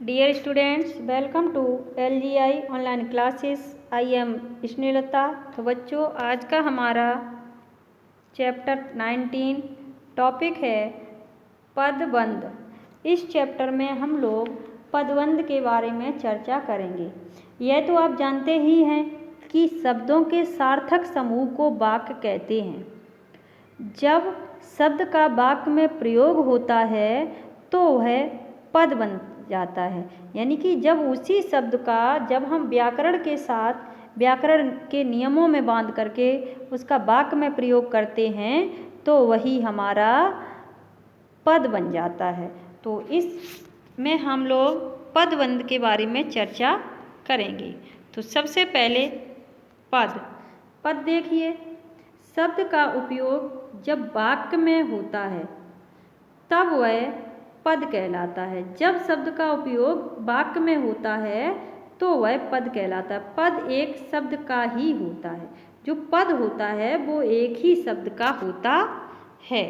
Dear students, welcome to LGI online classes. I am Snehlata. तो बच्चों, आज का हमारा चैप्टर 19 टॉपिक है पदबंध। इस चैप्टर में हम लोग पदबंध के बारे में चर्चा करेंगे। यह तो आप जानते ही हैं कि शब्दों के सार्थक समूह को वाक्य कहते हैं। जब शब्द का वाक्य में प्रयोग होता है तो वह पद बन जाता है। यानी कि जब उसी शब्द का जब हम व्याकरण के साथ व्याकरण के नियमों में बांध करके उसका वाक्य में प्रयोग करते हैं तो वही हमारा पद बन जाता है। तो इसमें हम लोग पदबंध के बारे में चर्चा करेंगे। तो सबसे पहले पद देखिए, शब्द का उपयोग जब वाक्य में होता है तब वह पद कहलाता है। जब शब्द का उपयोग वाक्य में होता है तो वह पद कहलाता है। पद एक शब्द का ही होता है। जो पद होता है वो एक ही शब्द का होता है।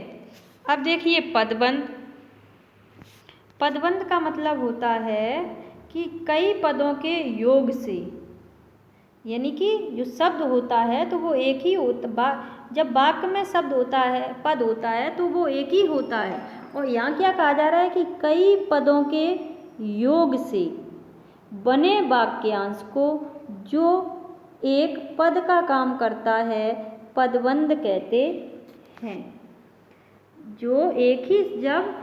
अब देखिए पदबंध। पदबंध का मतलब होता है कि कई पदों के योग से, यानी कि जो शब्द होता है तो वो एक ही होता, जब वाक्य में शब्द होता है पद होता है तो वो एक ही होता है। और यहाँ क्या कहा जा रहा है कि कई पदों के योग से बने वाक्यांश को जो एक पद का काम करता है पदबंध कहते हैं। जो एक ही जब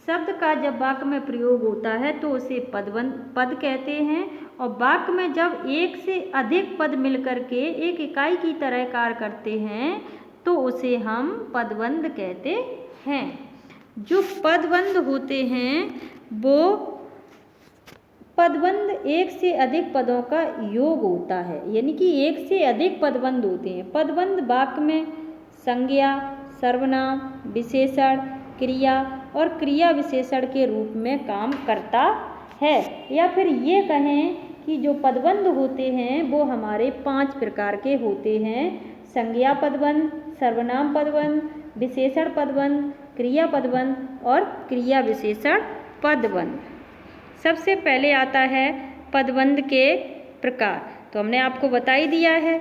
शब्द का जब वाक्य में प्रयोग होता है तो उसे पद कहते हैं। और वाक्य में जब एक से अधिक पद मिलकर के एक इकाई की तरह कार्य करते हैं तो उसे हम पदबंध कहते हैं। जो पदबंध होते हैं वो पदबंध एक से अधिक पदों का योग होता है। यानी कि एक से अधिक पदबंध होते हैं। पदबंध वाक्य में संज्ञा, सर्वनाम, विशेषण, क्रिया और क्रिया विशेषण के रूप में काम करता है। या फिर ये कहें कि जो पदबंध होते हैं वो हमारे 5 प्रकार के होते हैं। संज्ञा पदबंध, सर्वनाम पदबंध, विशेषण पदबंध, क्रिया पदबंध और क्रिया विशेषण पदबंध। सबसे पहले आता है पदबंध के प्रकार। तो हमने आपको बता ही दिया है,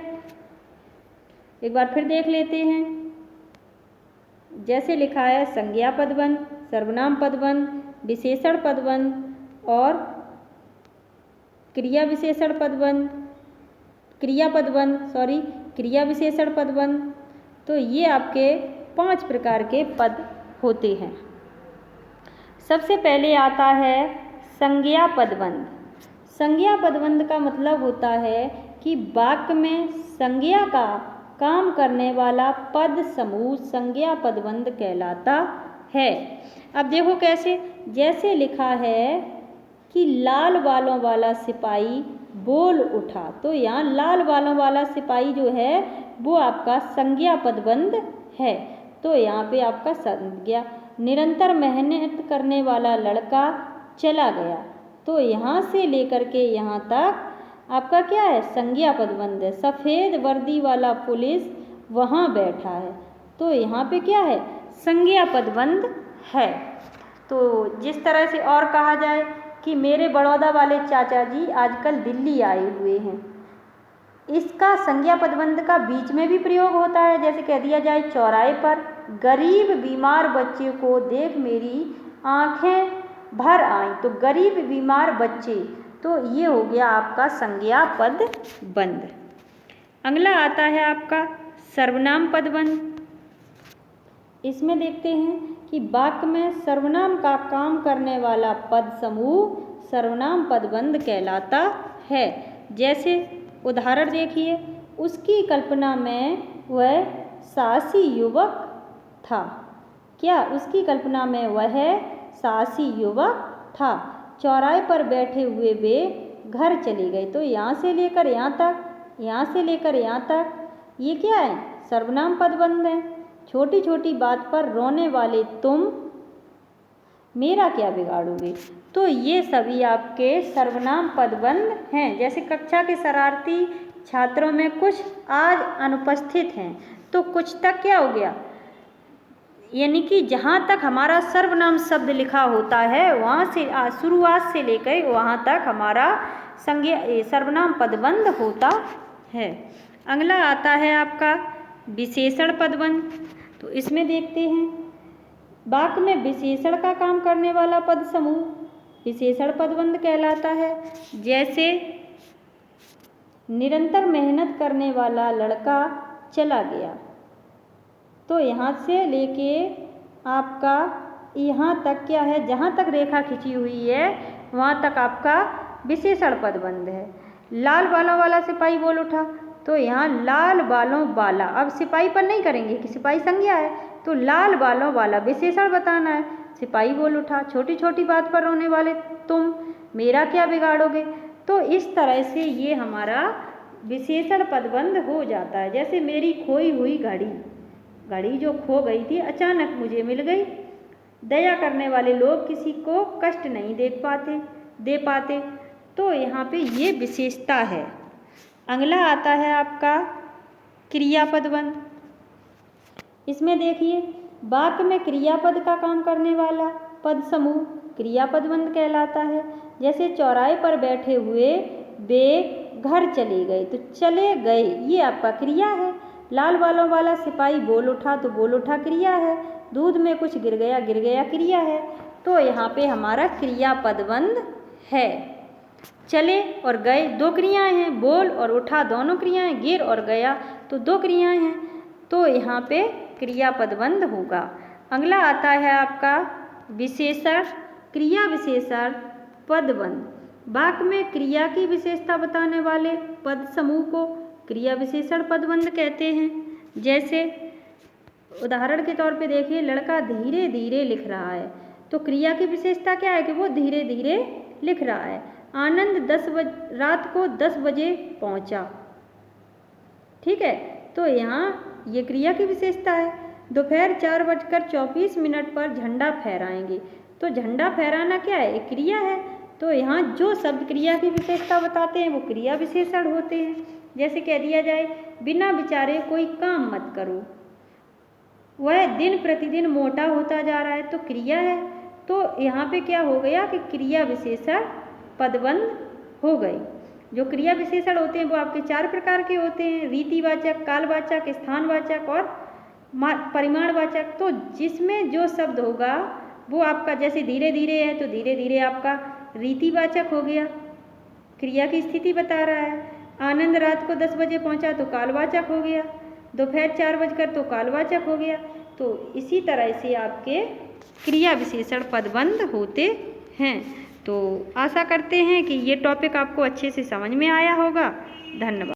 एक बार फिर देख लेते हैं। जैसे लिखा है संज्ञा पदबंध, सर्वनाम पदबंध, विशेषण पदबंध और क्रिया विशेषण पदबंध, क्रिया विशेषण पदबंध। तो ये आपके 5 प्रकार के पद होते हैं। सबसे पहले आता है संज्ञा पदबंध। संज्ञा पदबंध का मतलब होता है कि वाक्य में संज्ञा का काम करने वाला पद समूह संज्ञा पदबंध कहलाता है। अब देखो कैसे, जैसे लिखा है कि लाल बालों वाला सिपाही बोल उठा। तो यहाँ लाल बालों वाला सिपाही जो है वो आपका संज्ञा पदबंध है। तो यहाँ पे आपका संज्ञा। निरंतर मेहनत करने वाला लड़का चला गया। तो यहाँ से लेकर के यहाँ तक आपका क्या है, संज्ञा पदबंध है। सफ़ेद वर्दी वाला पुलिस वहाँ बैठा है। तो यहाँ पे क्या है, संज्ञा पदबंध है। तो जिस तरह से और कहा जाए कि मेरे बड़ौदा वाले चाचा जी आजकल दिल्ली आए हुए हैं, इसका संज्ञा पदबंध का बीच में भी प्रयोग होता है। जैसे कह दिया जाए चौराहे पर गरीब बीमार बच्चे को देख मेरी आँखें भर आई। तो गरीब बीमार बच्चे, तो ये हो गया आपका संज्ञा पदबंध। अगला आता है आपका सर्वनाम पदबंध। इसमें देखते हैं कि वाक्य में सर्वनाम का काम करने वाला पद समूह सर्वनाम पदबंध कहलाता है। जैसे उदाहरण देखिए, उसकी कल्पना में वह साहसी युवक था। क्या उसकी कल्पना में वह साहसी युवक था। चौराहे पर बैठे हुए वे घर चले गए। तो यहाँ से लेकर यहाँ तक, यहाँ से लेकर यहाँ तक, ये क्या है, सर्वनाम पदबंध है। छोटी छोटी बात पर रोने वाले तुम मेरा क्या बिगाड़ोगे। तो ये सभी आपके सर्वनाम पदबंध हैं। जैसे कक्षा के शरारती छात्रों में कुछ आज अनुपस्थित हैं, तो कुछ तक क्या हो गया, यानी कि जहाँ तक हमारा सर्वनाम शब्द लिखा होता है वहाँ से शुरुआत से लेकर वहाँ तक हमारा सर्वनाम पदबंध होता है। अगला आता है आपका विशेषण पदबंध। तो इसमें देखते हैं, वाक्य में विशेषण का काम करने वाला पद समूह विशेषण पदबंध कहलाता है। जैसे निरंतर मेहनत करने वाला लड़का चला गया, तो यहाँ से लेके आपका यहाँ तक क्या है, जहाँ तक रेखा खींची हुई है वहाँ तक आपका विशेषण पदबंध है। लाल बालों वाला सिपाही बोल उठा, तो यहाँ लाल बालों वाला, अब सिपाही पर नहीं करेंगे कि सिपाही संज्ञा है, तो लाल बालों वाला विशेषण बताना है। सिपाही बोल उठा, छोटी छोटी बात पर रोने वाले तुम मेरा क्या बिगाड़ोगे। तो इस तरह से ये हमारा विशेषण पदबंध हो जाता है। जैसे मेरी खोई हुई घड़ी जो खो गई थी अचानक मुझे मिल गई। दया करने वाले लोग किसी को कष्ट नहीं दे पाते। तो यहाँ पे ये विशेषता है। अगला आता है आपका क्रियापदबंध। इसमें देखिए, वाक्य में क्रियापद का काम करने वाला पद समूह क्रियापदबंध कहलाता है। जैसे चौराहे पर बैठे हुए वे घर चले गए, तो चले गए ये आपका क्रिया है। लाल बालों वाला सिपाही बोल उठा, तो बोल उठा क्रिया है। दूध में कुछ गिर गया क्रिया है। तो यहाँ पे हमारा क्रियापदबंध है। चले और गए दो क्रियाएं हैं, बोल और उठा दोनों क्रियाएं, गिर और गया तो दो क्रियाएं हैं। तो यहाँ पे क्रियापदबंध होगा। अगला आता है आपका विशेषण क्रिया विशेषण पदबंध। वाक्य में क्रिया की विशेषता बताने वाले पद समूह को क्रिया विशेषण पदबंध कहते हैं। जैसे उदाहरण के तौर पे देखिए, लड़का धीरे धीरे लिख रहा है, तो क्रिया की विशेषता क्या है कि वो धीरे धीरे लिख रहा है। आनंद रात को 10 बजे पहुंचा, ठीक है, तो यहाँ ये क्रिया की विशेषता है। दोपहर 4:24 पर झंडा फहराएंगे, तो झंडा फहराना क्या है, एक क्रिया है। तो यहाँ जो शब्द क्रिया की विशेषता बताते हैं वो क्रिया विशेषण होते हैं। जैसे कह दिया जाए, बिना विचारे कोई काम मत करो, वह दिन प्रतिदिन मोटा होता जा रहा है, तो क्रिया है। तो यहाँ पे क्या हो गया कि क्रिया विशेषण पदबंध हो गई। जो क्रिया विशेषण होते हैं वो आपके 4 प्रकार के होते हैं, रीतिवाचक, कालवाचक, स्थानवाचक और परिमाणवाचक। तो जिसमें जो शब्द होगा वो आपका, जैसे धीरे धीरे है तो धीरे धीरे आपका रीतिवाचक हो गया, क्रिया की स्थिति बता रहा है। आनंद रात को 10 बजे पहुंचा तो कालवाचक हो गया। दोपहर 4 बजकर तो कालवाचक हो गया। तो इसी तरह से आपके क्रिया विशेषण पदबंध होते हैं। तो आशा करते हैं कि ये टॉपिक आपको अच्छे से समझ में आया होगा। धन्यवाद।